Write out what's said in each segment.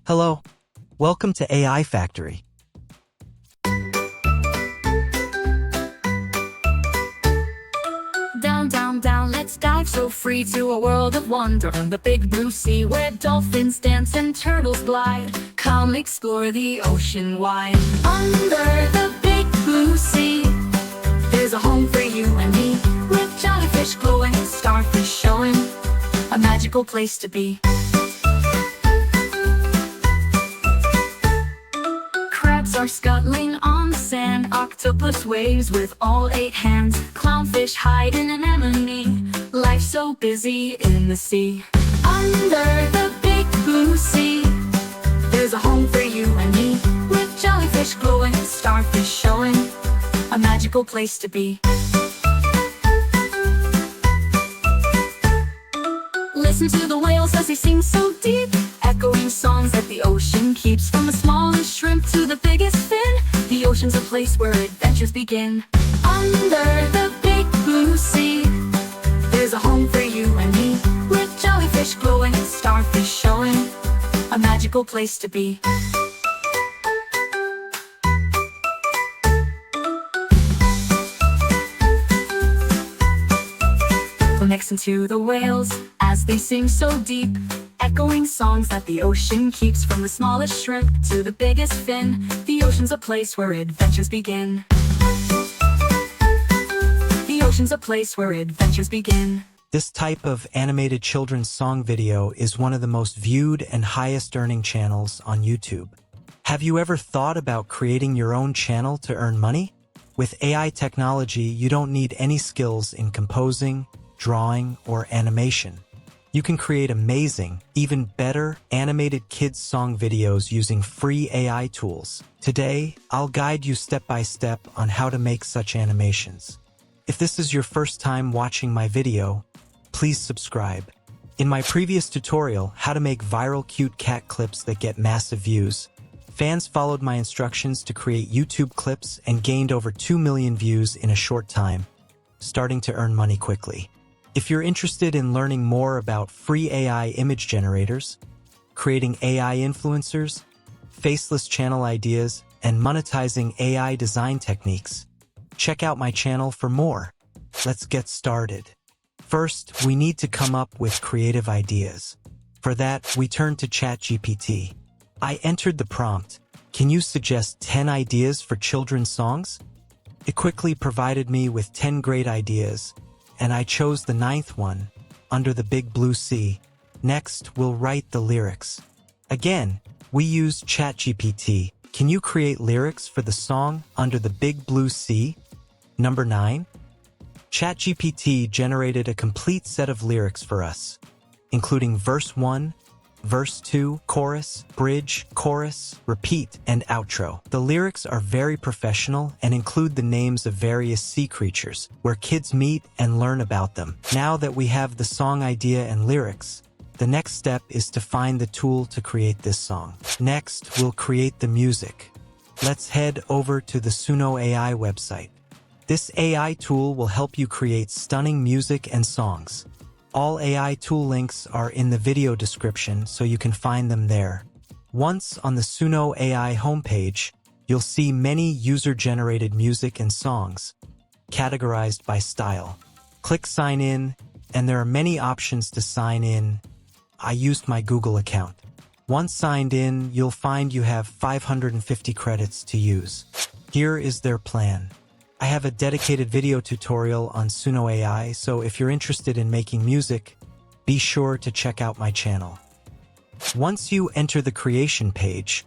Hello, welcome to AI Factory. Down, down, down, let's dive so free to a world of wonder on the big blue sea where dolphins dance and turtles glide. Come explore the ocean wide. Under the big blue sea, there's a home for you and me, with jellyfish glowing, starfish showing, a magical place to be. Crabs are scuttling on the sand, octopus waves with all 8 hands, clownfish hide in an anemone, life so busy in the sea. Under the big blue sea, there's a home for you and me, with jellyfish glowing, starfish showing, a magical place to be. Listen to the whales as they sing so deep, echoing songs that the ocean keeps. From the smallest shrimp to the biggest fin, the ocean's a place where adventures begin. Under the big blue sea, there's a home for you and me, with jellyfish glowing, starfish showing, a magical place to be. Listen to the whales as they sing so deep, echoing songs that the ocean keeps. From the smallest shrimp to the biggest fin, the ocean's a place where adventures begin. The ocean's a place where adventures begin. This type of animated children's song video is one of the most viewed and highest earning channels on YouTube. Have you ever thought about creating your own channel to earn money? With AI technology, you don't need any skills in composing, drawing, or animation. You can create amazing, even better, animated kids' song videos using free AI tools. Today, I'll guide you step by step on how to make such animations. If this is your first time watching my video, please subscribe. In my previous tutorial, how to make viral cute cat clips that get massive views, fans followed my instructions to create YouTube clips and gained over 2 million views in a short time, starting to earn money quickly. If you're interested in learning more about free AI image generators, creating AI influencers, faceless channel ideas, and monetizing AI design techniques, check out my channel for more. Let's get started. First, we need to come up with creative ideas. For that, we turn to ChatGPT. I entered the prompt, "Can you suggest 10 ideas for children's songs?" It quickly provided me with 10 great ideas, and I chose the 9th one, Under the Big Blue Sea. Next, we'll write the lyrics. Again, we use ChatGPT. Can you create lyrics for the song Under the Big Blue Sea? Number 9. ChatGPT generated a complete set of lyrics for us, including verse 1, verse 2, chorus, bridge, chorus, repeat, and outro. The lyrics are very professional and include the names of various sea creatures, where kids meet and learn about them. Now that we have the song idea and lyrics, the next step is to find the tool to create this song. Next, we'll create the music. Let's head over to the Suno AI website. This AI tool will help you create stunning music and songs. All AI tool links are in the video description, so you can find them there. Once on the Suno AI homepage, you'll see many user-generated music and songs, categorized by style. Click Sign In, and there are many options to sign in. I used my Google account. Once signed in, you'll find you have 550 credits to use. Here is their plan. I have a dedicated video tutorial on Suno AI, so if you're interested in making music, be sure to check out my channel. Once you enter the creation page,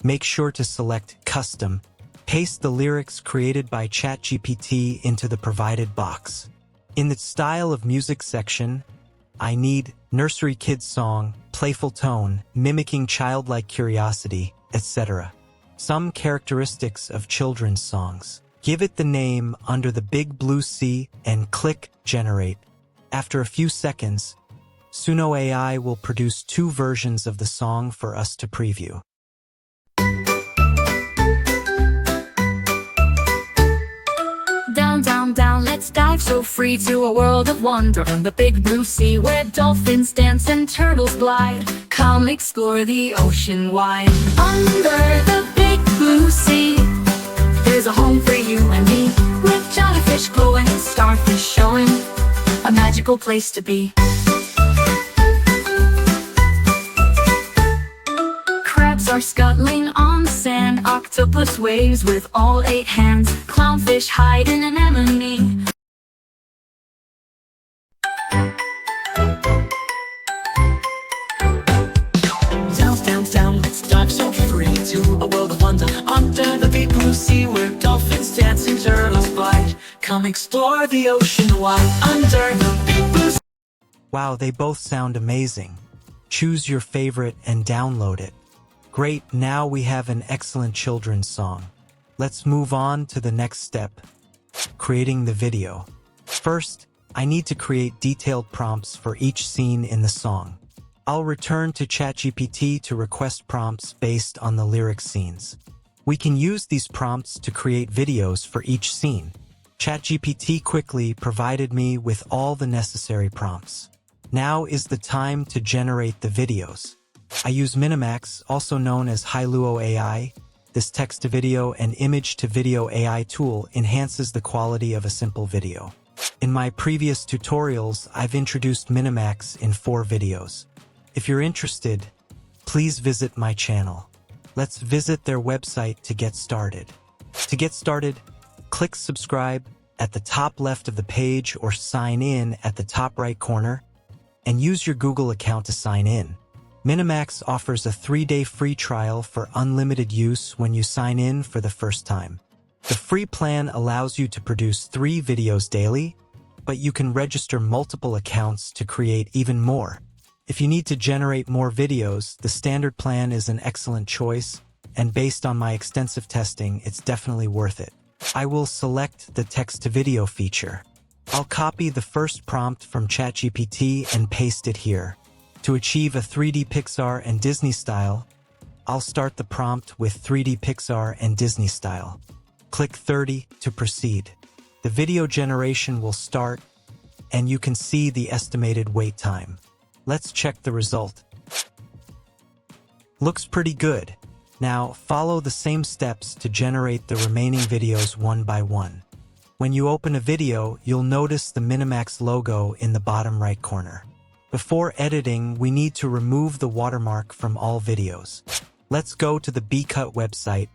make sure to select Custom. Paste the lyrics created by ChatGPT into the provided box. In the Style of Music section, I need nursery kids song, playful tone, mimicking childlike curiosity, etc. Some characteristics of children's songs. Give it the name Under the Big Blue Sea and click Generate. After a few seconds, Suno AI will produce 2 versions of the song for us to preview. Down, down, let's dive so free to a world of wonder on the big blue sea where dolphins dance and turtles glide. Come explore the ocean wide. Under the big blue sea, there's a home for you and me, with jellyfish glowing, starfish showing, a magical place to be. Crabs are scuttling on the sand, octopus waves with all 8 hands, clownfish hide in an anemone. Down, let's dive so free to a world of wonder under the big blue sea where dolphins dance and turtles glide. Come explore the ocean wide under the big blue sea. Wow, they both sound amazing. Choose your favorite and download it. Great, now we have an excellent children's song. Let's move on to the next step, creating the video. First, I need to create detailed prompts for each scene in the song. I'll return to ChatGPT to request prompts based on the lyric scenes. We can use these prompts to create videos for each scene. ChatGPT quickly provided me with all the necessary prompts. Now is the time to generate the videos. I use Minimax, also known as Hailuo AI. This text-to-video and image-to-video AI tool enhances the quality of a simple video. In my previous tutorials, I've introduced Minimax in 4 videos. If you're interested, please visit my channel. Let's visit their website to get started. To get started, click subscribe at the top left of the page or sign in at the top right corner, and use your Google account to sign in. Minimax offers a 3-day free trial for unlimited use when you sign in for the first time. The free plan allows you to produce 3 videos daily, but you can register multiple accounts to create even more. If you need to generate more videos, the standard plan is an excellent choice, and based on my extensive testing, it's definitely worth it. I will select the text-to-video feature. I'll copy the first prompt from ChatGPT and paste it here. To achieve a 3D Pixar and Disney style, I'll start the prompt with 3D Pixar and Disney style. Click 30 to proceed. The video generation will start, and you can see the estimated wait time. Let's check the result. Looks pretty good. Now, follow the same steps to generate the remaining videos one by one. When you open a video, you'll notice the Minimax logo in the bottom right corner. Before editing, we need to remove the watermark from all videos. Let's go to the BCut website,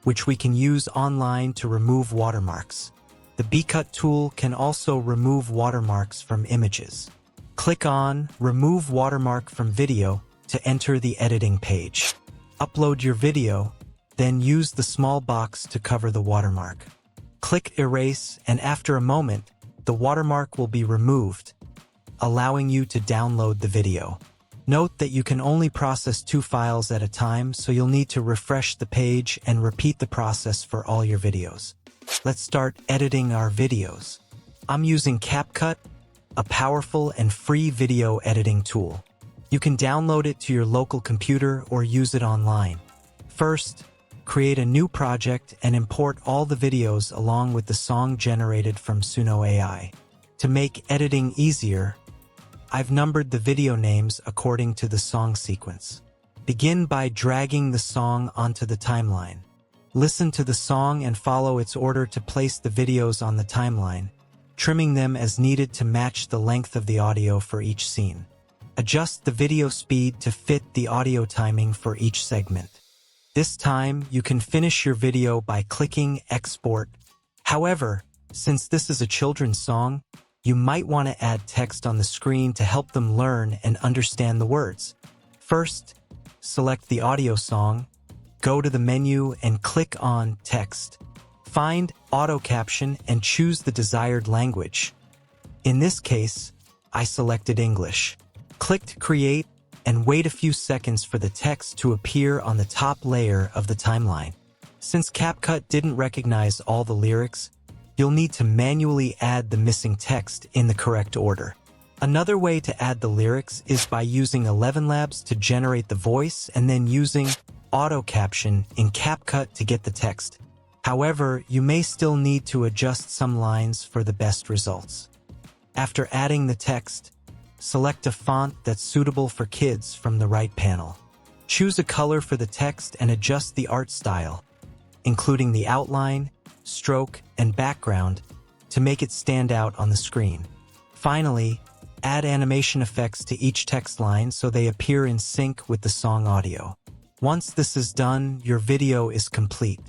which we can use online to remove watermarks. The BCut tool can also remove watermarks from images. Click on Remove Watermark from Video to enter the editing page. Upload your video, then use the small box to cover the watermark. Click Erase, and after a moment, the watermark will be removed, allowing you to download the video. Note that you can only process 2 files at a time, so you'll need to refresh the page and repeat the process for all your videos. Let's start editing our videos. I'm using CapCut, a powerful and free video editing tool. You can download it to your local computer or use it online. First, create a new project and import all the videos along with the song generated from Suno AI. To make editing easier, I've numbered the video names according to the song sequence. Begin by dragging the song onto the timeline. Listen to the song and follow its order to place the videos on the timeline, trimming them as needed to match the length of the audio for each scene. Adjust the video speed to fit the audio timing for each segment. This time, you can finish your video by clicking Export. However, since this is a children's song, you might want to add text on the screen to help them learn and understand the words. First, select the audio song, go to the menu and click on Text. Find Auto Caption and choose the desired language. In this case, I selected English. Click Create and wait a few seconds for the text to appear on the top layer of the timeline. Since CapCut didn't recognize all the lyrics, you'll need to manually add the missing text in the correct order. Another way to add the lyrics is by using 11 Labs to generate the voice and then using Auto Caption in CapCut to get the text. However, you may still need to adjust some lines for the best results. After adding the text, select a font that's suitable for kids from the right panel. Choose a color for the text and adjust the art style, including the outline, stroke, and background to make it stand out on the screen. Finally, add animation effects to each text line so they appear in sync with the song audio. Once this is done, your video is complete.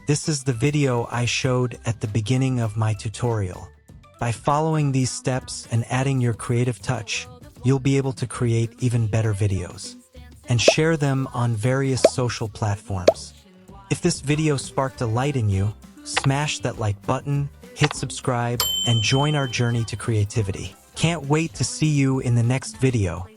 This is the video I showed at the beginning of my tutorial. By following these steps and adding your creative touch, you'll be able to create even better videos and share them on various social platforms. If this video sparked a light in you, smash that like button, hit subscribe, and join our journey to creativity. Can't wait to see you in the next video.